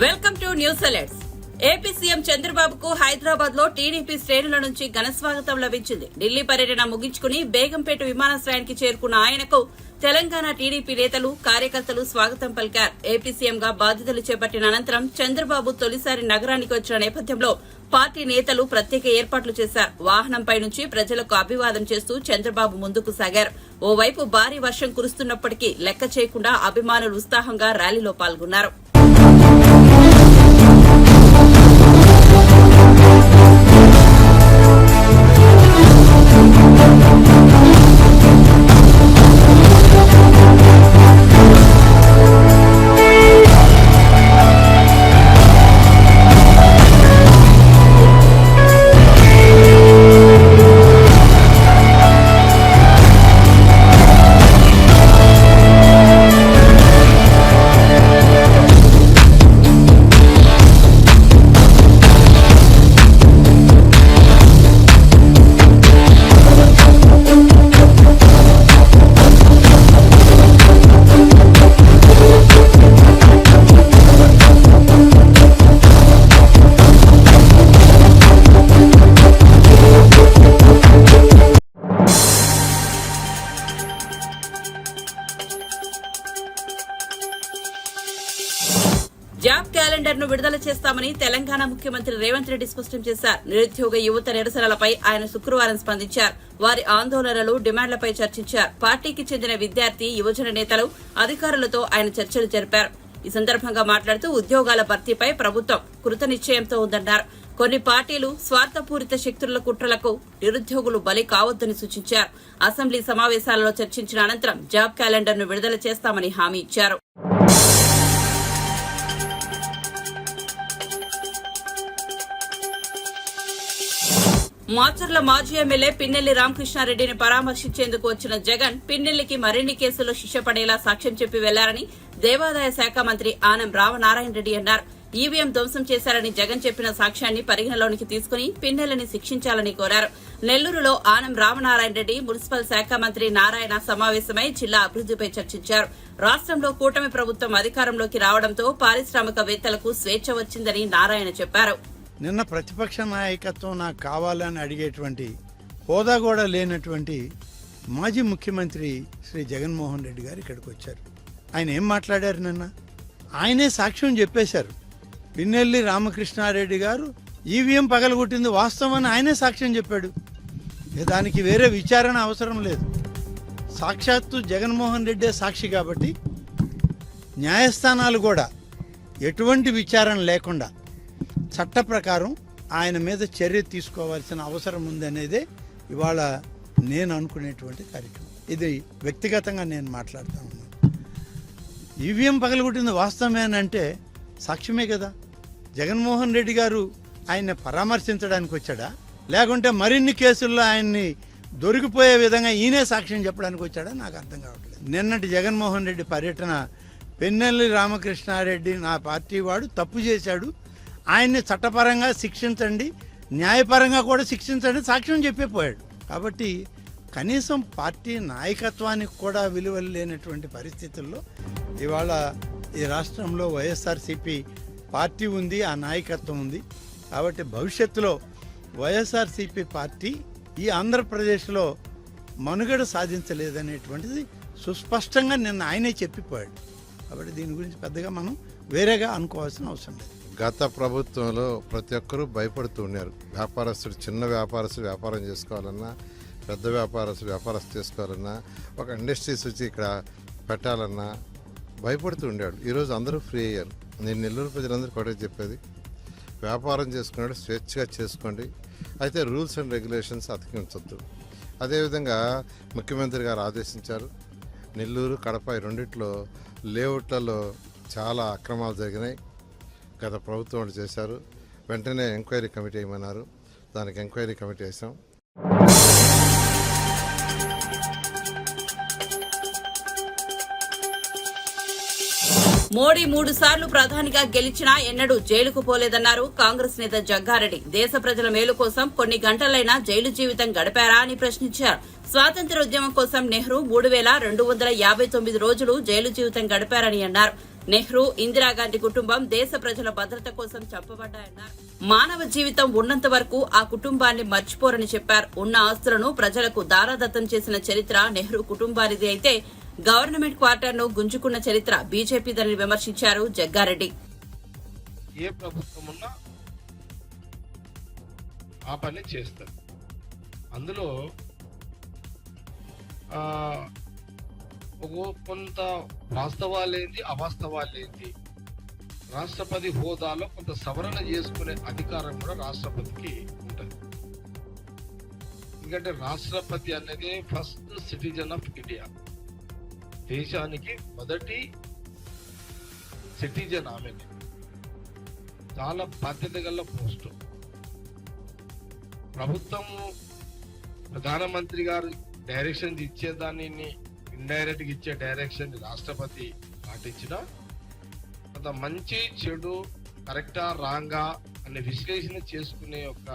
Welcome to news alerts. AP CM చంద్రబాబుకు హైదరాబాద్ లో TDP శ్రేణుల నుంచి ఘన స్వాగతం లభించింది. ఢిల్లీ పర్యటన ముగించుకుని బేగంపేట విమానాశ్రయానికి చేరుకున్న ఆయనకు తెలంగాణ టీడీపీ నేతలు, కార్యకర్తలు స్వాగతం పలికారు. ఏపీ సీఎంగా బాధ్యతలు చేపట్టిన అనంతరం చంద్రబాబు తొలిసారి నగరానికి వచ్చిన నేపథ్యంలో పార్టీ నేతలు ప్రత్యేక ఏర్పాట్లు చేశారు. వాహనంపై నుంచి ప్రజలకు అభివాదం చేస్తూ చంద్రబాబు ముందుకు సాగారు. ఓవైపు భారీ వర్షం కురుస్తున్నప్పటికీ లెక్క చేయకుండా అభిమానులు ఉత్సాహంగా ర్యాలీలో పాల్గొన్నారు. జాబ్ క్యాలెండర్ ను విడుదల చేస్తామని తెలంగాణ ముఖ్యమంత్రి రేవంత్ రెడ్డి స్పష్టం చేశారు. నిరుద్యోగ యువత నిరసనలపై ఆయన శుక్రవారం స్పందించారు. వారి ఆందోళనలు, డిమాండ్లపై చర్చించారు. పార్టీకి చెందిన విద్యార్థి, యువజన నేతలు, అధికారులతో ఆయన చర్చలు జరిపారు. ఈ సందర్భంగా మాట్లాడుతూ ఉద్యోగాల భర్తీపై ప్రభుత్వం కృతనిశ్చయంతో ఉందన్నారు. కొన్ని పార్టీలు స్వార్థపూరిత శక్తుల కుట్రలకు నిరుద్యోగులు బలి కావద్దని సూచించారు. అసెంబ్లీ సమావేశాలలో చర్చించిన అనంతరం జాబ్ క్యాలెండర్ ను విడుదల చేస్తామని హామీ ఇచ్చారు. మాచర్ల మాజీ ఎమ్మెల్యే పిన్నెల్లి రామకృష్ణారెడ్డిని పరామర్శించేందుకు వచ్చిన జగన్ పిన్నెల్లికి మరిన్ని కేసుల్లో శిక్ష పడేలా సాక్ష్యం చెప్పి వెళ్లారని దేవాదాయ శాఖ మంత్రి ఆనం రామనారాయణ రెడ్డి అన్నారు. ఈవీఎం ధ్వంసం చేశారని జగన్ చెప్పిన సాక్ష్యాన్ని పరిగణలోనికి తీసుకుని పిన్నెల్లిని శిక్షించాలని కోరారు. నెల్లూరులో ఆనం రామనారాయణ రెడ్డి, మున్సిపల్ శాఖ మంత్రి నారాయణ సమావేశమై జిల్లా అభివృద్దిపై చర్చించారు. రాష్ట్రంలో కూటమి ప్రభుత్వం అధికారంలోకి రావడంతో పారిశ్రామికవేత్తలకు స్వేచ్ఛ వచ్చిందని నారాయణ చెప్పారు. నిన్న ప్రతిపక్ష నాయకత్వం నాకు కావాలని అడిగేటువంటి హోదా కూడా లేనటువంటి మాజీ ముఖ్యమంత్రి శ్రీ జగన్మోహన్ రెడ్డి గారు ఇక్కడికి వచ్చారు. ఆయన ఏం మాట్లాడారు? నిన్న ఆయనే సాక్ష్యం చెప్పేశారు. పిన్నెల్లి రామకృష్ణారెడ్డి గారు ఈవీఎం పగలగొట్టింది వాస్తవం అని ఆయనే సాక్ష్యం చెప్పాడు. దానికి వేరే విచారణ అవసరం లేదు. సాక్షాత్తు జగన్మోహన్ రెడ్డే సాక్షి కాబట్టి న్యాయస్థానాలు కూడా ఎటువంటి విచారణ లేకుండా చట్ట ప్రకారం ఆయన మీద చర్య తీసుకోవాల్సిన అవసరం ఉందనేదే ఇవాళ నేను అనుకునేటువంటి కార్యక్రమం. ఇది వ్యక్తిగతంగా నేను మాట్లాడుతూ ఉన్నాను. ఈవీఎం పగలగొట్టింది వాస్తవమే అని అంటే సాక్ష్యమే కదా. జగన్మోహన్ రెడ్డి గారు ఆయన్ని పరామర్శించడానికి వచ్చాడా, లేకుంటే మరిన్ని కేసుల్లో ఆయన్ని దొరికిపోయే విధంగా ఈయనే సాక్ష్యం చెప్పడానికి వచ్చాడా నాకు అర్థం కావట్లేదు. నిన్నటి జగన్మోహన్ రెడ్డి పర్యటన పిన్నెల్లి రామకృష్ణారెడ్డి నా పార్టీ వాడు తప్పు చేశాడు, ఆయన్ని చట్టపరంగా శిక్షించండి, న్యాయపరంగా కూడా శిక్షించండి సాక్ష్యం చెప్పిపోయాడు. కాబట్టి కనీసం పార్టీ నాయకత్వానికి కూడా విలువలు లేనటువంటి పరిస్థితుల్లో ఇవాళ ఈ రాష్ట్రంలో వైఎస్ఆర్సీపీ పార్టీ ఉంది, ఆ నాయకత్వం ఉంది. కాబట్టి భవిష్యత్తులో వైఎస్ఆర్సీపీ పార్టీ ఈ ఆంధ్రప్రదేశ్లో మనుగడ సాధించలేదనేటువంటిది సుస్పష్టంగా నిన్న ఆయనే చెప్పిపోయాడు. కాబట్టి దీని గురించి పెద్దగా మనం వేరేగా అనుకోవాల్సిన అవసరం లేదు. గత ప్రభుత్వంలో ప్రతి ఒక్కరూ భయపడుతూ ఉన్నారు. వ్యాపారస్తుడు, చిన్న వ్యాపారస్తుడు వ్యాపారం చేసుకోవాలన్నా, పెద్ద వ్యాపారస్తుడు వ్యాపారం చేసుకోవాలన్నా, ఒక ఇండస్ట్రీస్ వచ్చి ఇక్కడ పెట్టాలన్నా భయపడుతూ ఉండేవాడు. ఈరోజు అందరూ ఫ్రీ అయ్యారు. నేను నెల్లూరు ప్రజలందరూ కూడా చెప్పేది, వ్యాపారం చేసుకున్నాడు స్వేచ్ఛగా చేసుకోండి, అయితే రూల్స్ అండ్ రెగ్యులేషన్స్ అతికించొద్దు. అదేవిధంగా ముఖ్యమంత్రి గారు ఆదేశించారు. నెల్లూరు, కడప రెండిట్లో లేఅవుట్లలో చాలా అక్రమాలు జరిగినాయి. గత ప్రభుత్వం వాళ్ళు చేశారు. వెంటనే ఎంక్వైరీ కమిటీ వేయమన్నారు. దానికి ఎంక్వైరీ కమిటీ వేసాం. మోడీ 3 సార్లు ప్రధానిగా గెలిచినా ఎన్నడూ జైలుకు పోలేదన్నారు కాంగ్రెస్ నేత జగ్గారెడ్డి. దేశ ప్రజల మేలు కోసం కొన్ని గంటలైనా జైలు జీవితం గడిపారా అని ప్రశ్నించారు. స్వాతంత్ర్యోద్యమం కోసం నెహ్రూ 3259 రోజులు జైలు జీవితం గడిపారని అన్నారు. నెహ్రూ, ఇందిరాగాంధీ కుటుంబం దేశ ప్రజల భద్రత కోసం చంపబడ్డాయన్నారు. మానవ జీవితం ఉన్నంత వరకు ఆ కుటుంబాన్ని మర్చిపోరని చెప్పారు. ఉన్న ఆస్తులను ప్రజలకు దారాదత్తం చేసిన చరిత్ర నెహ్రూ కుటుంబానిది అయితే గవర్నమెంట్ క్వార్టర్ను గుంజుకున్న చరిత్ర బీజేపీదని విమర్శించారు జగ్గారెడ్డి. ఏ ప్రభుత్వం ఉన్నా ఆ పని చేస్తారు. అందులో కొంత వాస్తవాలేంటి అవాస్తవాలేంటి రాష్ట్రపతి హోదాలో కొంత సవరణ చేసుకునే అధికారం కూడా రాష్ట్రపతికి ఉంటుంది. ఎందుకంటే రాష్ట్రపతి అనేది ఫస్ట్ సిటిజన్ ఆఫ్ ఇండియా, దేశానికి మొదటి సిటిజన్. ఆమె చాలా బాధ్యత గల పోస్టు. ప్రభుత్వము ప్రధానమంత్రి గారు డైరెక్షన్ ఇచ్చేదాన్ని ఇండైరెక్ట్ గా ఇచ్చే డైరెక్షన్ రాష్ట్రపతి పాటించిన కొంత మంచి చెడు కరెక్టా రాంగా అనే విశ్లేషణ చేసుకునే ఒక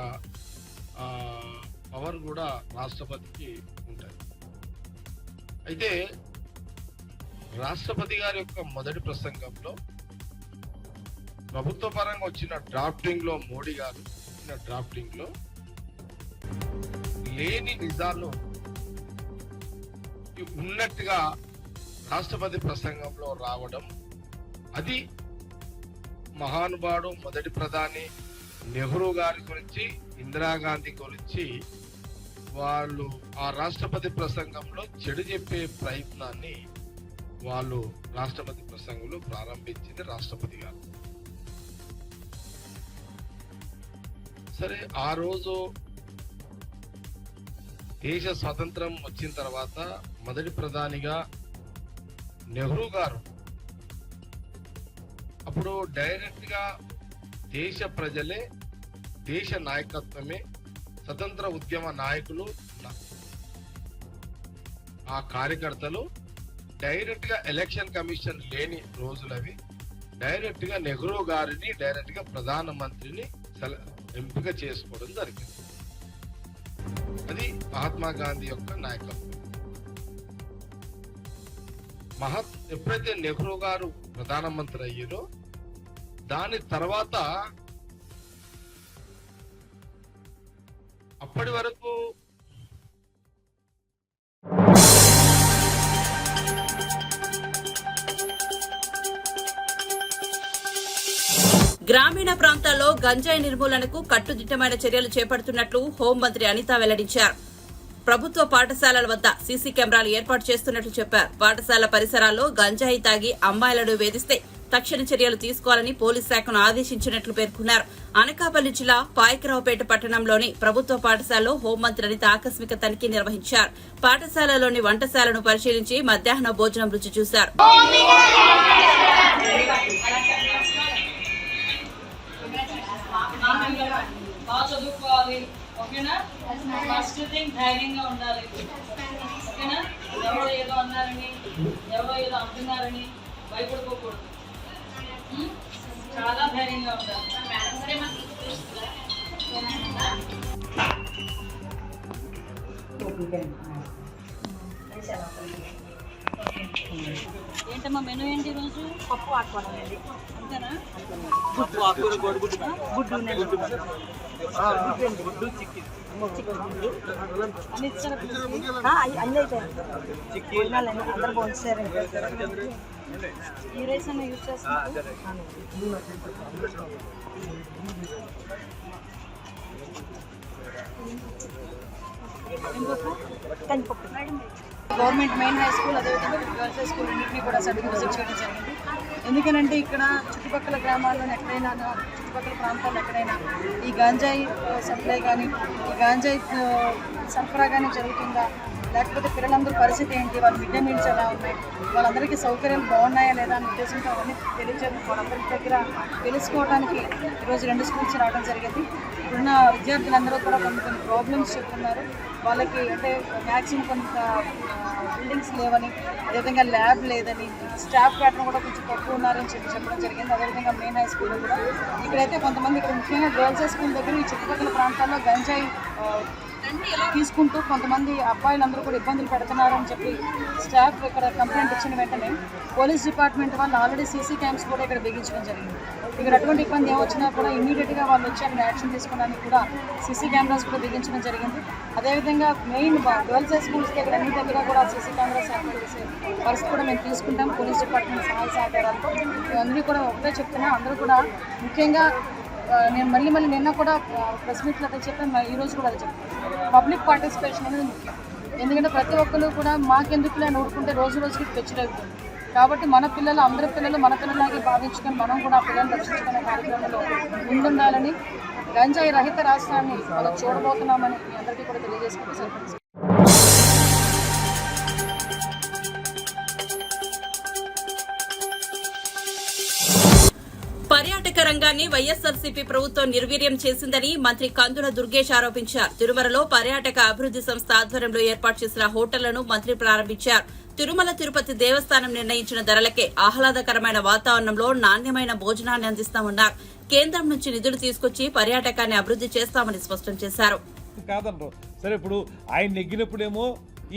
పవర్ కూడా రాష్ట్రపతికి ఉంటుంది. అయితే రాష్ట్రపతి గారి యొక్క మొదటి ప్రసంగంలో ప్రభుత్వ పరంగా వచ్చిన డ్రాఫ్టింగ్ లో మోడీ గారు ఇచ్చిన డ్రాఫ్టింగ్ లో లేని నిజాలు ఉన్నట్టుగా రాష్ట్రపతి ప్రసంగంలో రావడం, అది మహానుభావుడు మొదటి ప్రధాని నెహ్రూ గారి గురించి, ఇందిరాగాంధీ గురించి వాళ్ళు ఆ రాష్ట్రపతి ప్రసంగంలో చెడు చెప్పే ప్రయత్నాన్ని వాళ్ళు రాష్ట్రపతి ప్రసంగంలో ప్రారంభించింది రాష్ట్రపతి గారు. సరే, ఆ రోజు దేశ స్వాతంత్రం వచ్చిన తర్వాత మొదటి ప్రధానిగా నెహ్రూ గారు అప్పుడు డైరెక్ట్ గా దేశ ప్రజలే, దేశ నాయకత్వమే, స్వతంత్ర ఉద్యమ నాయకులు, ఆ కార్యకర్తలు డైరెక్ట్ గా ఎలక్షన్ కమిషన్ లేని రోజులవి డైరెక్ట్ గా నెహ్రూ గారిని డైరెక్ట్ గా ప్రధానమంత్రిని ఎంపిక చేసుకోవడం జరిగింది. అది మహాత్మా గాంధీ యొక్క నాయకత్వం. ఎప్పుడైతే నెహ్రూ గారు ప్రధానమంత్రి అయ్యారో దాని తర్వాత అప్పటి వరకు గ్రామీణ ప్రాంతాల్లో గంజాయి నిర్మూలనకు కట్టుదిట్టమైన చర్యలు చేపడుతున్నట్లు హోంమంత్రి అనిత వెల్లడించారు. ప్రభుత్వ పాఠశాలల వద్ద సీసీ కెమెరాలు ఏర్పాటు చేస్తున్నట్లు చెప్పారు. పాఠశాల పరిసరాల్లో గంజాయి తాగి అమ్మాయిలను వేధిస్తే తక్షణ చర్యలు తీసుకోవాలని పోలీస్ శాఖను ఆదేశించినట్లు పేర్కొన్నారు. అనకాపల్లి జిల్లా పాయకరావుపేట పట్టణంలోని ప్రభుత్వ పాఠశాలలో హోంమంత్రి అనిత ఆకస్మిక తనిఖీ నిర్వహించారు. పాఠశాలలోని వంటశాలను పరిశీలించి మధ్యాహ్న భోజనం రుచి చూశారు. బాగా చదువుకోవాలి, ఓకేనా? ఫస్ట్ థింగ్ ధైర్యంగా ఉండాలి, ఓకేనా? ఎవరో ఏదో అన్నారని, ఎవరో ఏదో అంటున్నారని భయపడుకోకూడదు. చాలా ధైర్యంగా ఉండాలి. ఏంటమ్మా మెనూ ఏంటి ఈరోజు? పప్పు ఆకుకూర అండి. అంతేనా? గుడ్డు అన్ని ఇచ్చారా? అన్నీ అయిపోయాయి. భోజనాలు అందరూ భోజనం. ఈ రైస్ అన్న యూజ్ చేస్తున్నారు. కందిపప్పు. గవర్నమెంట్ మెయిన్ హై స్కూల్, అదేవిధంగా గర్ల్స్ హై స్కూల్ అన్నింటినీ కూడా సరిగ్గా విజిట్ చేయడం జరిగింది. ఎందుకనంటే ఇక్కడ చుట్టుపక్కల గ్రామాల్లో ఎక్కడైనా, చుట్టుపక్కల ప్రాంతాల్లో ఎక్కడైనా ఈ గాంజాయి సప్లై కానీ, ఈ గాంజాయి సరఫరా కానీ జరుగుతుందా, లేకపోతే పిల్లలందరూ పరిస్థితి ఏంటి, వాళ్ళ మిడ్ డే మీల్స్ ఎలా ఉన్నాయి, వాళ్ళందరికీ సౌకర్యాలు బాగున్నాయా లేదా అనే ఉద్దేశంతో అవన్నీ తెలియజేయడం, వాళ్ళందరి దగ్గర తెలుసుకోవడానికి ఈరోజు 2 స్కూల్స్ రావడం జరిగింది. ఇప్పుడున్న విద్యార్థులందరూ కూడా కొన్ని ప్రాబ్లమ్స్ చెప్తున్నారు. వాళ్ళకి అంటే మ్యాక్సిమం కొంత బిల్డింగ్స్ లేవని, అదేవిధంగా ల్యాబ్ లేదని, స్టాఫ్ ప్యాటర్న్ కూడా కొంచెం తక్కువ ఉన్నారని చెప్పడం జరిగింది. అదేవిధంగా మెయిన్ హై స్కూల్లో కూడా ఇక్కడైతే కొంతమంది, ఇక్కడ ముఖ్యంగా గర్ల్స్ హై స్కూల్ దగ్గర ఈ చుట్టుపక్కల ప్రాంతాల్లో గంజాయి తీసుకుంటూ కొంతమంది అబ్బాయిలందరూ కూడా ఇబ్బందులు పెడుతున్నారని చెప్పి స్టాఫ్ ఇక్కడ కంప్లైంట్ ఇచ్చిన వెంటనే పోలీస్ డిపార్ట్మెంట్ వాళ్ళు ఆల్రెడీ సీసీ క్యామ్స్ కూడా ఇక్కడ బిగించడం జరిగింది. ఇక్కడ అటువంటి ఇబ్బంది ఏమొచ్చినా కూడా ఇమీడియట్గా వాళ్ళు వచ్చి అక్కడ యాక్షన్ తీసుకోవడానికి కూడా సీసీ కెమెరాస్ కూడా బిగించడం జరిగింది. అదేవిధంగా మెయిన్ గర్ల్స్ హై స్కూల్స్ దగ్గర అన్ని దగ్గర కూడా సీసీ కెమెరాస్ ఏర్పాటు చేసే పరిస్థితి కూడా మేము తీసుకుంటాం. పోలీస్ డిపార్ట్మెంట్ సహాయ సహకారాలతో అందరూ కూడా ఒకటే చెప్తున్నా, అందరూ కూడా ముఖ్యంగా నేను మళ్ళీ నిన్న కూడా ప్రెస్ మీట్లో అదే చెప్పాను, ఈరోజు కూడా అదే చెప్తాను, పబ్లిక్ పార్టిసిపేషన్ అనేది ముఖ్యం. ఎందుకంటే ప్రతి ఒక్కరు కూడా మాకెందుకులే అని ఊరుకుంటే రోజు రోజుకి పెచ్చురైపోతుంది. కాబట్టి మన పిల్లలు అందరి పిల్లలు మన పిల్లలాగే భావించుకొని మనం కూడా ఆ పిల్లల్ని రక్షించుకునే కార్యక్రమంలో ముందుండాలని, గంజాయి రహిత రాష్ట్రాన్ని మనం చూడబోతున్నామని మీ అందరికీ కూడా తెలియజేసుకుంటూ సరిపడి. పర్యాటక రంగాన్ని వైఎస్సార్సీపీ ప్రభుత్వం నిర్వీర్యం చేసిందని మంత్రి కందుల దుర్గేష్ ఆరోపించారు. తిరుమలలో పర్యాటక అభివృద్ది సంస్థ ఆధ్వర్యంలో ఏర్పాటు చేసిన హోటళ్లను మంత్రి ప్రారంభించారు. తిరుమల తిరుపతి దేవస్థానం నిర్ణయించిన ధరలకే ఆహ్లాదకరమైన వాతావరణంలో నాణ్యమైన భోజనాన్ని అందిస్తామన్నారు. కేంద్రం నుంచి నిధులు తీసుకొచ్చి పర్యాటకాన్ని అభివృద్ది చేస్తామని స్పష్టం చేశారు. కాదనరు సరే, ఇప్పుడు ఆయన నెగ్గినప్పుడేమో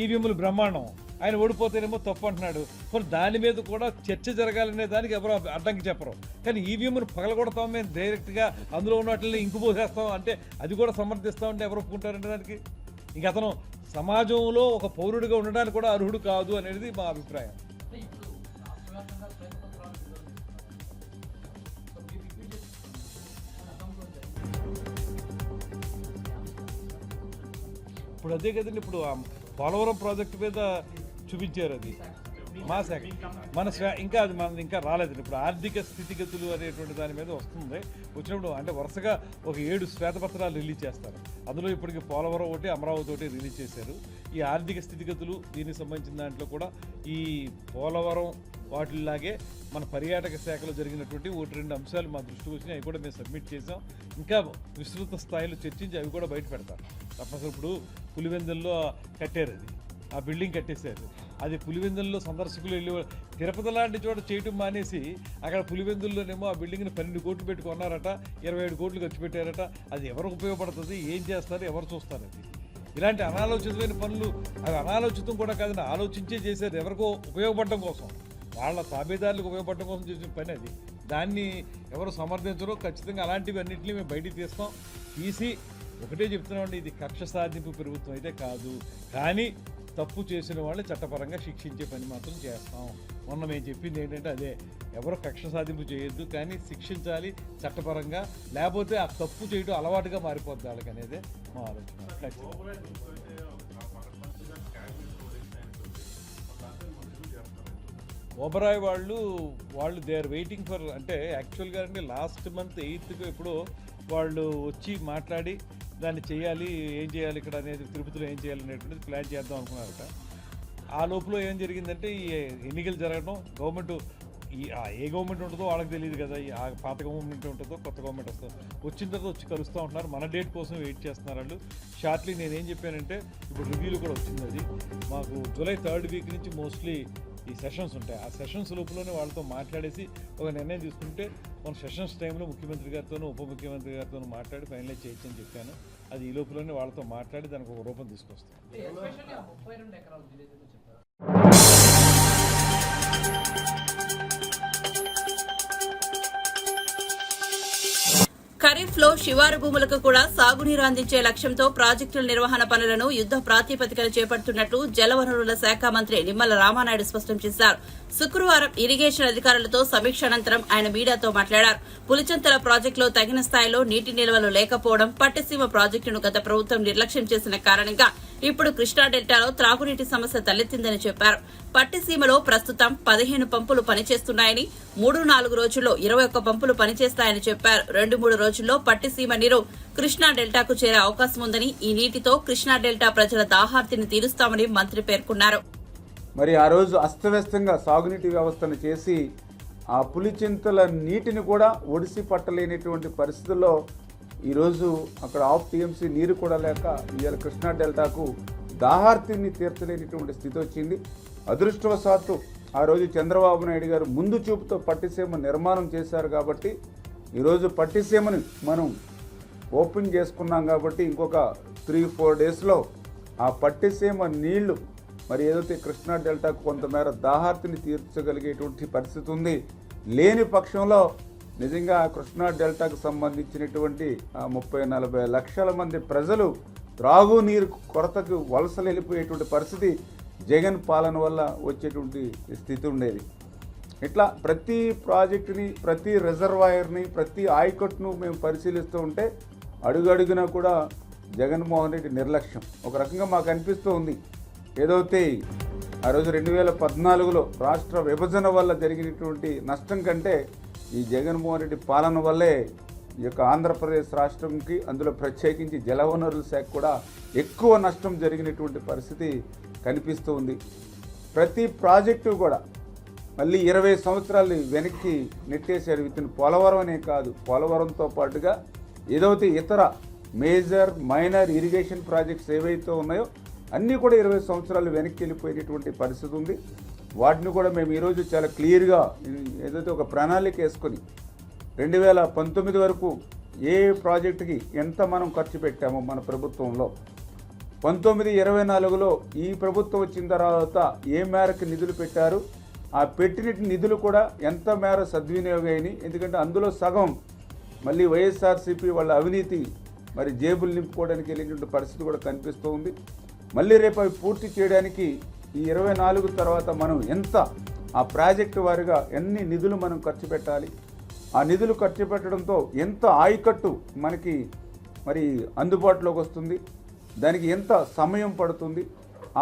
ఈవీఎంలు బ్రహ్మాండం, ఆయన ఓడిపోతేనేమో తప్పు అంటున్నాడు. మరి దాని మీద కూడా చర్చ జరగాలనే దానికి ఎవరో అడ్డంకి చెప్పరు. కానీ ఈవీఎంను పగలగొడతాం మేము డైరెక్ట్గా, అందులో ఉన్న వాటిని ఇంకు పోసేస్తాం అంటే అది కూడా సమర్థిస్తామంటే ఎవరు ఒప్పుకుంటారంటే దానికి? ఇంక అతను సమాజంలో ఒక పౌరుడిగా ఉండడానికి కూడా అర్హుడు కాదు అనేది మా అభిప్రాయం. ఇప్పుడు అదే కదండి, ఇప్పుడు పోలవరం ప్రాజెక్టు మీద చూపించారు, అది మా శాఖ ఇంకా అది మనది ఇంకా రాలేదండి. ఇప్పుడు ఆర్థిక స్థితిగతులు అనేటువంటి దాని మీద వస్తుంది. వచ్చినప్పుడు అంటే వరుసగా ఒక 7 శ్వేతపత్రాలు రిలీజ్ చేస్తారు. అందులో ఇప్పటికి పోలవరం ఒకటి, అమరావతి ఒకటి రిలీజ్ చేశారు. ఈ ఆర్థిక స్థితిగతులు దీనికి సంబంధించిన దాంట్లో కూడా ఈ పోలవరం వాటిలాగే మన పర్యాటక శాఖలో జరిగినటువంటి 1-2 అంశాలు మా దృష్టికి వచ్చినాయి. అవి కూడా మేము సబ్మిట్ చేసాం. ఇంకా విస్తృత స్థాయిలో చర్చించి అవి కూడా బయట పెడతారు తప్పనిసరి. ఇప్పుడు పులివెందుల్లో కట్టారు, అది ఆ బిల్డింగ్ కట్టేశారు. అది పులివెందుల్లో సందర్శకులు వెళ్ళి తిరుపతి లాంటి చోట చేయటం మానేసి అక్కడ పులివెందుల్లోనేమో ఆ బిల్డింగ్ని 12 కోట్లు పెట్టి కొన్నారట, 27 కోట్లు ఖర్చు పెట్టారట. అది ఎవరికి ఉపయోగపడుతుంది, ఏం చేస్తారు, ఎవరు చూస్తారు? అది ఇలాంటి అనాలోచితమైన పనులు, అవి అనాలోచితం కూడా కాదని ఆలోచించే చేశారు. ఎవరికో ఉపయోగపడటం కోసం, వాళ్ళ తాబేదారులకు ఉపయోగపడటం కోసం చేసిన పని అది. దాన్ని ఎవరు సమర్థించరో. ఖచ్చితంగా అలాంటివి అన్నింటినీ మేము బయటికి తీసి ఒకటే చెప్తున్నామండి, ఇది కక్ష సాధింపు ప్రభుత్వం అయితే కాదు. కానీ తప్పు చేసిన వాళ్ళని చట్టపరంగా శిక్షించే పని మాత్రం చేస్తాం. మొన్న మేము చెప్పింది ఏంటంటే అదే, ఎవరో కక్ష సాధింపు చేయొద్దు, కానీ శిక్షించాలి చట్టపరంగా. లేకపోతే ఆ తప్పు చేయడం అలవాటుగా మారిపోద్ది వాళ్ళకి అనేదే మా ఆలోచన. ఓబరాయ్ వాళ్ళు దే ఆర్ వెయిటింగ్ ఫర్, అంటే యాక్చువల్గా అంటే లాస్ట్ మంత్ 8th ఎప్పుడో వాళ్ళు వచ్చి మాట్లాడి దాన్ని చేయాలి, ఏం చేయాలి ఇక్కడ అనేది, తిరుపతిలో ఏం చేయాలి అనేటువంటిది ప్లాన్ చేద్దాం అనుకున్నారట. ఆ లోపల ఏం జరిగిందంటే ఈ ఎన్నికలు జరగడం, గవర్నమెంట్ ఏ గవర్నమెంట్ ఉంటుందో వాళ్ళకి తెలియదు కదా, ఆ పాత గవర్నమెంట్ ఉంటుందో కొత్త గవర్నమెంట్ వస్తుందో, వచ్చిన తర్వాత వచ్చి కలుస్తూ ఉంటున్నారు. మన డేట్ కోసం వెయిట్ చేస్తున్నారు వాళ్ళు. షార్ట్లీ నేనేం చెప్పానంటే, ఇప్పుడు రివ్యూలు కూడా వచ్చింది, అది మాకు జూలై 3rd వీక్ నుంచి మోస్ట్లీ ఈ సెషన్స్ ఉంటాయి. ఆ సెషన్స్ లోపలనే వాళ్ళతో మాట్లాడేసి ఒక నిర్ణయం తీసుకుంటే మన సెషన్స్ టైంలో ముఖ్యమంత్రి గారితోనూ ఉప ముఖ్యమంత్రి గారితోనూ మాట్లాడి ఫైనలైజ్ చేయొచ్చని చెప్పాను. అది ఈ లోపలనే వాళ్ళతో మాట్లాడి దానికి ఒక రూపం తీసుకొస్తాం. ఖరీఫ్ లో శివారు భూములకు కూడా సాగునీరు అందించే లక్ష్యంతో ప్రాజెక్టుల నిర్వహణ పనులను యుద్ద ప్రాతిపదికన చేపడుతున్నట్లు జలవనరుల శాఖ మంత్రి నిమ్మల రామానాయుడు స్పష్టం చేశారు. శుక్రవారం ఇరిగేషన్ అధికారులతో సమీక్ష అనంతరం ఆయన మీడియాతో మాట్లాడారు. పులిచింతల ప్రాజెక్టులో తగిన స్థాయిలో నీటి నిల్వలు లేకపోవడం, పట్టిసీమ ప్రాజెక్టును గత ప్రభుత్వం నిర్లక్ష్యం చేసిన కారణంగా ఇప్పుడు కృష్ణా డెల్టాలో త్రాగునీటి సమస్య తలెత్తిందని చెప్పారు. పట్టిసీమలో ప్రస్తుతం 15 పంపులు పనిచేస్తున్నాయని, 3-4 రోజుల్లో 21 పంపులు పనిచేస్తాయని చెప్పారు. 2-3 రోజుల్లో పట్టిసీమ నీరు కృష్ణా డెల్టాకు చేరే అవకాశం ఉందని, ఈ నీటితో కృష్ణా డెల్టా ప్రజల దాహార్తిని తీరుస్తామని మంత్రి పేర్కొన్నారు. మరి ఆ రోజు అస్తవ్యస్తంగా సాగునీటి వ్యవస్థను చేసి ఆ పులిచింతల నీటిని కూడా ఒడిసి పట్టలేనటువంటి పరిస్థితుల్లో ఈరోజు అక్కడ 1/2 TMC నీరు కూడా లేక ఇవాళ కృష్ణా డెల్టాకు దాహార్తిని తీర్చలేనటువంటి స్థితి వచ్చింది. అదృష్టవశాత్తు ఆ రోజు చంద్రబాబు నాయుడు గారు ముందు చూపుతో పట్టిసీమ నిర్మాణం చేశారు కాబట్టి ఈరోజు పట్టిసీమని మనం ఓపెన్ చేసుకున్నాం కాబట్టి ఇంకొక 3-4 డేస్లో ఆ పట్టిసీమ నీళ్లు మరి ఏదైతే కృష్ణా డెల్టాకు కొంతమేర దాహార్తిని తీర్చగలిగేటువంటి పరిస్థితి ఉంది. లేని పక్షంలో నిజంగా కృష్ణా డెల్టాకు సంబంధించినటువంటి 30-40 లక్షల మంది ప్రజలు త్రాగునీరు కొరతకు వలసలు వెళ్ళిపోయేటువంటి పరిస్థితి జగన్ పాలన వల్ల వచ్చేటువంటి స్థితి ఉండేది. ఇట్లా ప్రతి ప్రాజెక్టుని, ప్రతి రిజర్వాయర్ని, ప్రతి ఆయకట్టును మేము పరిశీలిస్తూ ఉంటే అడుగడుగునా కూడా జగన్మోహన్ రెడ్డి నిర్లక్ష్యం ఒక రకంగా మాకు అనిపిస్తూ ఉంది. ఏదైతే ఆ రోజు 2014లో రాష్ట్ర విభజన వల్ల జరిగినటువంటి నష్టం కంటే ఈ జగన్మోహన్ రెడ్డి పాలన వల్లే ఈ యొక్క ఆంధ్రప్రదేశ్ రాష్ట్రంకి, అందులో ప్రత్యేకించి జలవనరుల శాఖ కూడా ఎక్కువ నష్టం జరిగినటువంటి పరిస్థితి కనిపిస్తూ ఉంది. ప్రతి ప్రాజెక్టు కూడా మళ్ళీ 20 సంవత్సరాలు వెనక్కి నెట్టేశారు. వితిన్ పోలవరం అనే కాదు, పోలవరంతో పాటుగా ఏదైతే ఇతర మేజర్ మైనర్ ఇరిగేషన్ ప్రాజెక్ట్స్ ఏవైతే ఉన్నాయో అన్నీ కూడా 20 సంవత్సరాలు వెనక్కి వెళ్ళిపోయేటటువంటి పరిస్థితి ఉంది. వాటిని కూడా మేము ఈరోజు చాలా క్లియర్గా ఏదైతే ఒక ప్రణాళిక వేసుకొని 2019 వరకు ఏ ప్రాజెక్టుకి ఎంత మనం ఖర్చు పెట్టామో మన ప్రభుత్వంలో, 19-24లో ఈ ప్రభుత్వం వచ్చిన తర్వాత ఏ మేరకు నిధులు పెట్టారు, ఆ పెట్టిన నిధులు కూడా ఎంత మేర సద్వినియోగం అయినాయి. ఎందుకంటే అందులో సగం మళ్ళీ వైఎస్ఆర్సీపీ వాళ్ళ అవినీతి మరి జేబులు నింపుకోవడానికి వెళ్ళినటువంటి పరిస్థితి కూడా కనిపిస్తూ ఉంది. మళ్ళీ రేపు అవి పూర్తి చేయడానికి ఈ 24 తర్వాత మనం ఎంత ఆ ప్రాజెక్టు వారిగా ఎన్ని నిధులు మనం ఖర్చు పెట్టాలి, ఆ నిధులు ఖర్చు పెట్టడంతో ఎంత ఆయకట్టు మనకి మరి అందుబాటులోకి వస్తుంది, దానికి ఎంత సమయం పడుతుంది,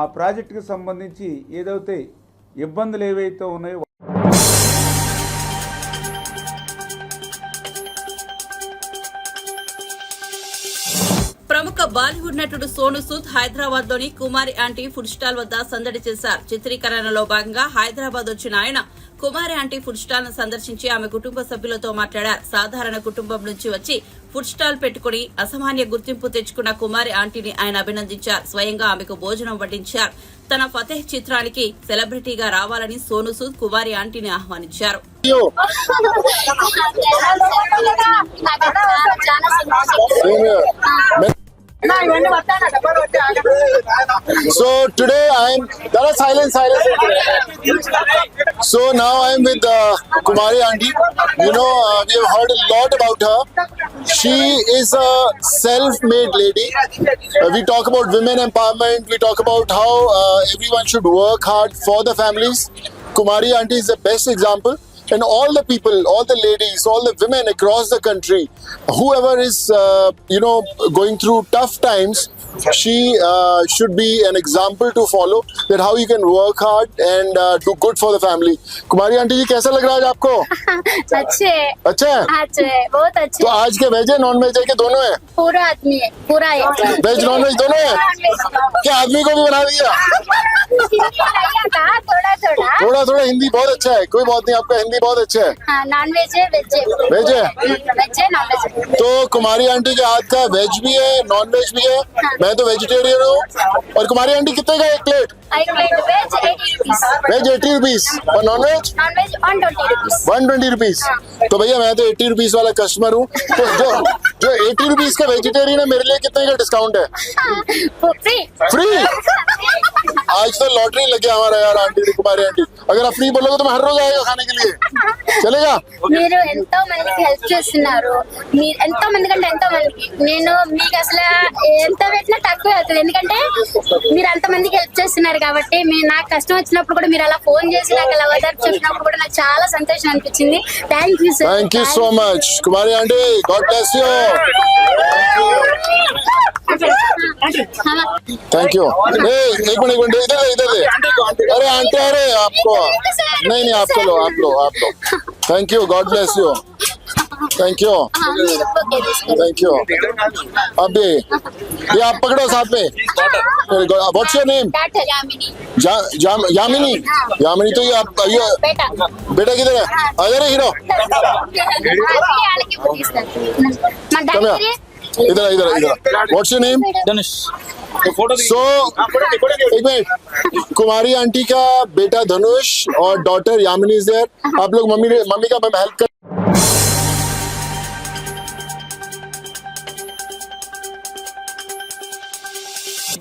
ఆ ప్రాజెక్టుకి సంబంధించి ఏదైతే ఇబ్బందులు ఏవైతే ఉన్నాయో ప్రముఖ బాలీవుడ్ నటుడు సోను సూద్ హైదరాబాద్ లోని కుమారి ఆంటీ ఫుడ్ స్టాల్ వద్ద సందడి చేశారు. చిత్రీకరణలో భాగంగా హైదరాబాద్ వచ్చిన ఆయన కుమారి ఆంటీ ఫుడ్ స్టాల్ ను సందర్శించి ఆమె కుటుంబ సభ్యులతో మాట్లాడారు. సాధారణ కుటుంబం నుంచి వచ్చి ఫుడ్ స్టాల్ పెట్టుకుని అసామాన్య గుర్తింపు తెచ్చుకున్న కుమారి ఆంటీని ఆయన అభినందించారు. స్వయంగా ఆమెకు భోజనం వడ్డించారు. తన ఫతేహ్ చిత్రానికి సెలబ్రిటీగా రావాలని సోను సూద్ కుమారి ఆంటీని ఆహ్వానించారు. So today silence. So now I am with Kumari aunty. You know, we have heard a lot about her. She is a self-made lady. We talk about women empowerment. We talk about how everyone should work hard for the families. Kumari aunty is the best example. And all the people, all the ladies, all the women across the country, whoever is, going through tough times, she should be an example to follow, that how you can work hard and do good for the family. Kumari aunty जी कैसा लग रहा है आज आपको? अच्छे अच्छा है? अच्छे बहुत अच्छे। तो आज के वेज है नॉन वेज है कि दोनों है? पूरा आदमी है, पूरा है। वेज नॉन वेज दोनों है? क्या आदमी को भी बना दिया? थोड़ा थोड़ा हिंदी बहुत अच्छा है, कोई बात नहीं, आपका हिंदी बहुत अच्छा है। नॉन वेज है, वेज है, वेज है? वेज है, नॉन वेज है। तो कुमारी आंटी के हाथ का वेज भी है, नॉन वेज भी है। मैं तो वेजिटेरियन हूँ। और कुमारी आंटी कितने का एक प्लेट? एक plate veg 80 rupees, veg 80 rupees और नॉन वेज 120 रुपीस। 120 रुपीस। तो भैया मैं तो 80 रुपीस वाला कस्टमर हूँ, तो जो 80 रुपीस का वेजिटेरियन है मेरे लिए कितने का डिस्काउंट है? फ्री। आज तो लॉटरी लग गया हमारा यार आंटी, कुमारी आंटी। अगर आप फ्री बोलोगे तो मैं हर रोज आएगा खाने के लिए, चलेगा? మీరు ఎంతో మందికి హెల్ప్ చేస్తున్నారు. మీరు ఎంతో మంది కంటే ఎంతో మందికి నేను మీకు అసలు ఎంత పెట్టినా తక్కువ అవుతుంది. ఎందుకంటే మీరు అంత మందికి హెల్ప్ చేస్తున్నారు కాబట్టి. నాకు కష్టం వచ్చినప్పుడు కూడా మీరు అలా ఫోన్ చేసి నాకు అలా ఓదార్పు చెప్పినప్పుడు కూడా నాకు చాలా సంతోషం అనిపించింది. Thank you sir. Thank you so much, Kumari aunty. God bless you. Thank you. एक मिनट इधर दे. अरे आंटी, अरे आपको नहीं आपको लो, आप लो. Thank you. God bless you. Thank you. Thank you. अभी ये आप पकड़ो साथ में. What's your name? Yamini. Yamini तो ये आप बेटा किधर है? अरे हीरो इधर. What's your name? Dhanush. So एक मिनट, कुमारी आंटी का बेटा धनुष और डॉटर यामिनी इज देयर. आप लोग मम्मी का हेल्प कर.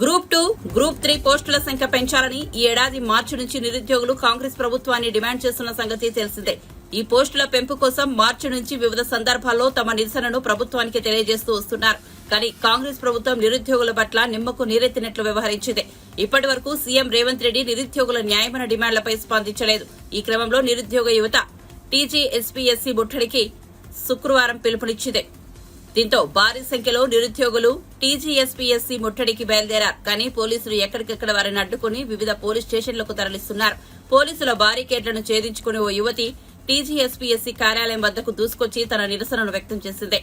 గ్రూప్ 2, గ్రూప్ 3 పోస్టుల సంఖ్య పెంచాలని ఈ ఏడాది మార్చి నుంచి నిరుద్యోగులు కాంగ్రెస్ ప్రభుత్వాన్ని డిమాండ్ చేస్తున్న సంగతి తెలిసిందే. ఈ పోస్టుల పెంపు కోసం మార్చి నుంచి వివిధ సందర్భాల్లో తమ నిరసనను ప్రభుత్వానికి తెలియజేస్తూ వస్తున్నారు. కానీ కాంగ్రెస్ ప్రభుత్వం నిరుద్యోగుల పట్ల నిమ్మకు నీరెత్తినట్లు వ్యవహరించింది. ఇప్పటి వరకు సీఎం రేవంత్ రెడ్డి నిరుద్యోగుల న్యాయమైన డిమాండ్లపై స్పందించలేదు. ఈ క్రమంలో నిరుద్యోగ యువత టీజీఎస్పీఎస్సీ ముట్టడికి శుక్రవారం పిలుపునిచ్చింది. దీంతో భారీ సంఖ్యలో నిరుద్యోగులు టీజీఎస్పీఎస్సీ ముట్టడికి బయలుదేరారు. కానీ పోలీసులు ఎక్కడికెక్కడ వారిని అడ్డుకుని వివిధ పోలీస్ స్టేషన్లకు తరలిస్తున్నారు. పోలీసుల బారికేడ్లను ఛేదించుకుని ఓ యువతి టీజీఎస్పీఎస్సీ కార్యాలయం వద్దకు దూసుకొచ్చి తన నిరసనను వ్యక్తం చేసింది.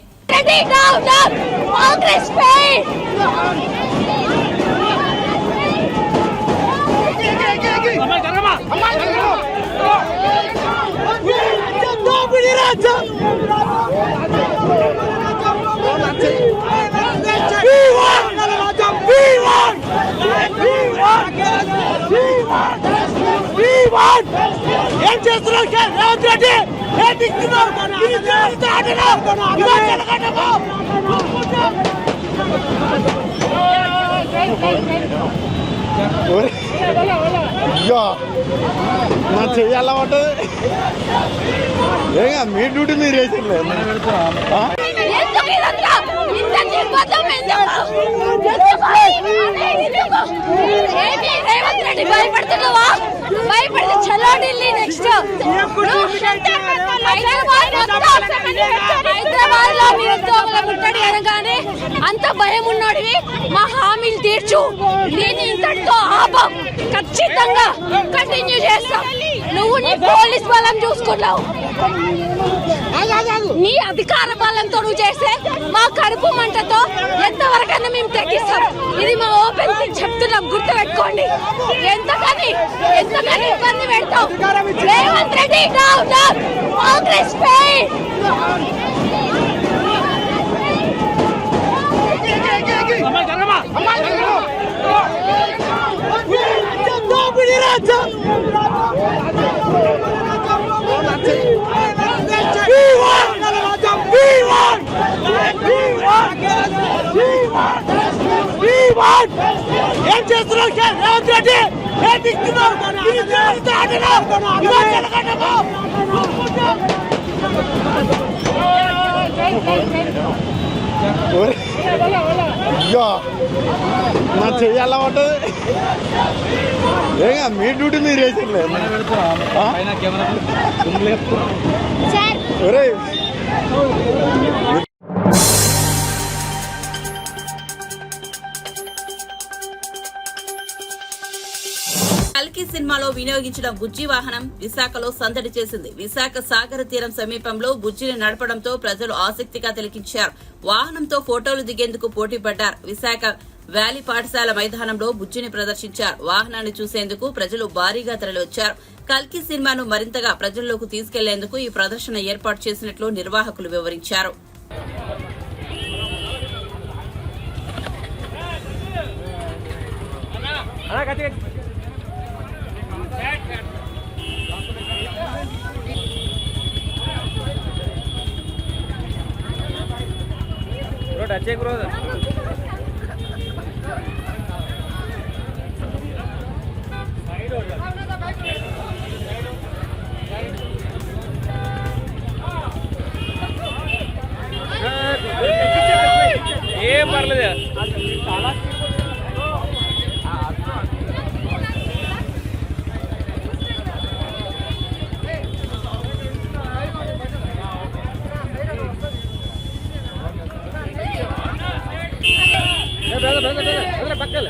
ఏం చేస్తున్నావు రేవంత్ రెడ్డి? ఏం దిక్కున్నావు? నా చెయ్యాల పట్టదు. ఏగా మీ డ్యూటీ మీరు వేసిర్లేదు. భయపడితే చలో ఢిల్లీ నెక్స్ట్ హైదరాబాద్ లో నిరుద్యోగుల ముట్టడి అనగానే అంత భయం ఉన్నోడివి మా హామీలు తీర్చు. దీన్ని ఇంతటితో ఆపం, ఖచ్చితంగా కంటిన్యూ చేస్తాం. నువ్వు నీ పోలీస్ బలం చూసుకున్నావు, నీ అధికార బలంతో నువ్వు చేస్తే మా కడుపు మంటతో ఎంతవరకైనా మేము తగ్గిస్తాం. ఇది మా ఓపెన్ చెప్తున్నాం, గుర్తుపెట్టుకోండి. ఎంతకని ఇబ్బంది పెడతాం. రేవంత్ రెడ్డి కాంగ్రెస్ ఏం చేస్తున్నావు రేవంత్ రెడ్డి? ఏం దిక్కున్నావు? నా చెయ్యాల పట్టదు. ఏగా మీ డ్యూటీ మీరు వేసిర్లేదు. కల్కి సినిమాలో వినియోగించిన బుజ్జి వాహనం విశాఖలో సందడి చేసింది. విశాఖ సాగర తీరం సమీపంలో బుజ్జిని నడపడంతో ప్రజలు ఆసక్తిగా తిలకించారు. వాహనంతో ఫోటోలు దిగేందుకు పోటీ పడ్డారు. విశాఖ వ్యాలీ పాఠశాల మైదానంలో బుజ్జిని ప్రదర్శించారు. వాహనాన్ని చూసేందుకు ప్రజలు భారీగా తరలివచ్చారు. కల్కి సినిమాను మరింతగా ప్రజల్లోకి తీసుకెళ్లేందుకు ఈ ప్రదర్శన ఏర్పాటు చేసినట్లు నిర్వాహకులు వివరించారు. ఏం పర్లేదు. పక్కల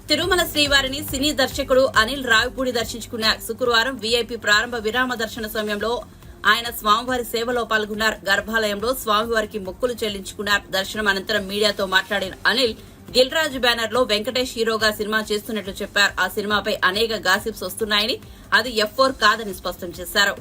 తిరుమల శ్రీవారిని సినీ దర్శకుడు అనిల్ రావిపూడి దర్శించుకున్నారు. శుక్రవారం వీఐపీ ప్రారంభ విరామ దర్శన సమయంలో ఆయన స్వామివారి సేవలో పాల్గొన్నారు. గర్భాలయంలో స్వామివారికి మొక్కులు చెల్లించుకున్నారు. దర్శనం అనంతరం మీడియాతో మాట్లాడిన అనిల్ దిల్ రాజు బ్యానర్ లో వెంకటేష్ హీరోగా సినిమా చేస్తున్నట్లు చెప్పారు. ఆ సినిమాపై అనేక గాసిప్స్ వస్తున్నాయని, అది F4 కాదని స్పష్టం చేశారు.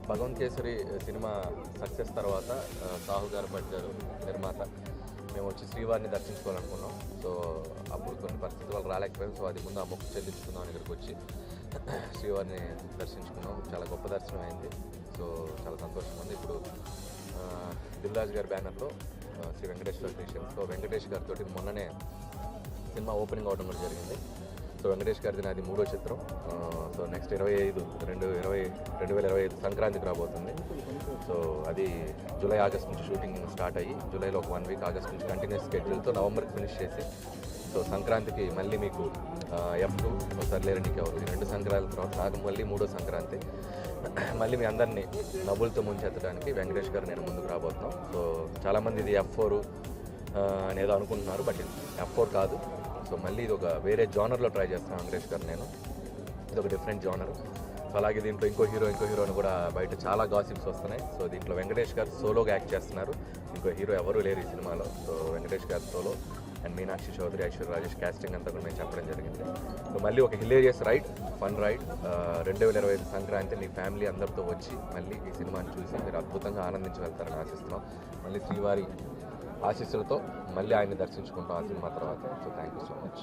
భగవంత్ కేసరి సినిమా సక్సెస్ తర్వాత సాహు గారు పడ్డారు నిర్మాత. మేము వచ్చి శ్రీవారిని దర్శించుకోవాలనుకున్నాం. సో అప్పుడు కొన్ని పరిస్థితుల వల్ల రాలేకపోయాం. సో అది ముందు ఆ మొక్కు చెల్లించుకుందాం అని ఇక్కడికి వచ్చి శ్రీవారిని దర్శించుకున్నాం. చాలా గొప్ప దర్శనం అయింది. సో చాలా సంతోషంగా ఉంది. ఇప్పుడు దిల్ రాజు గారి బ్యానర్లో శ్రీ వెంకటేశ్వర క్రియేషన్స్. సో వెంకటేష్ గారితో మొన్ననే సినిమా ఓపెనింగ్ అవడం కూడా జరిగింది. సో వెంకటేష్ గారిది నాది 3వ చిత్రం. సో నెక్స్ట్ 2025 సంక్రాంతికి రాబోతుంది. సో అది జూలై ఆగస్ట్ నుంచి షూటింగ్ స్టార్ట్ అయ్యి జూలైలో ఒక 1 వీక్, ఆగస్ట్ నుంచి కంటిన్యూస్ స్కెడ్యూల్తో నవంబర్కి ఫినిష్ చేసి సో సంక్రాంతికి మళ్ళీ మీకు F2 సర్లేరండికి ఎవరు ఈ 2 సంక్రాంతి తర్వాత నాకు మళ్ళీ 3వ సంక్రాంతి మళ్ళీ మీ అందరినీ నవ్వులతో ముంచెత్తడానికి వెంకటేష్ గారు నేను ముందుకు రాబోతున్నాం. సో చాలామంది ఇది F4 అనేదో అనుకుంటున్నారు, బట్ F4 కాదు. సో మళ్ళీ ఇది ఒక వేరే జానర్లో ట్రై చేస్తున్నాను వెంకటేష్ గారు నేను. ఇది ఒక డిఫరెంట్ జానర్. సో అలాగే దీంట్లో ఇంకో హీరోని కూడా బయట చాలా గాసిప్స్ వస్తున్నాయి. సో దీంట్లో వెంకటేష్ గారు సోలోగా యాక్ట్ చేస్తున్నారు. ఇంకో హీరో ఎవరూ లేరు ఈ సినిమాలో. So Venkatesh garu solo and Meenakshi Chaudhary, Aishwarya Rajesh casting అంతా కూడా మేము చెప్పడం జరిగింది. సో మళ్ళీ ఒక hilarious ride, fun ride 2025 Sankranti మీ ఫ్యామిలీ అందరితో వచ్చి మళ్ళీ ఈ సినిమాని చూసి మీరు అద్భుతంగా ఆనందించి వెళ్తారని ఆశిస్తున్నాం. మళ్ళీ శ్రీవారి ఆశీస్సులతో మళ్ళీ ఆయన్ని దర్శించుకుంటాం ఆ సినిమా తర్వాత. So thank you so much.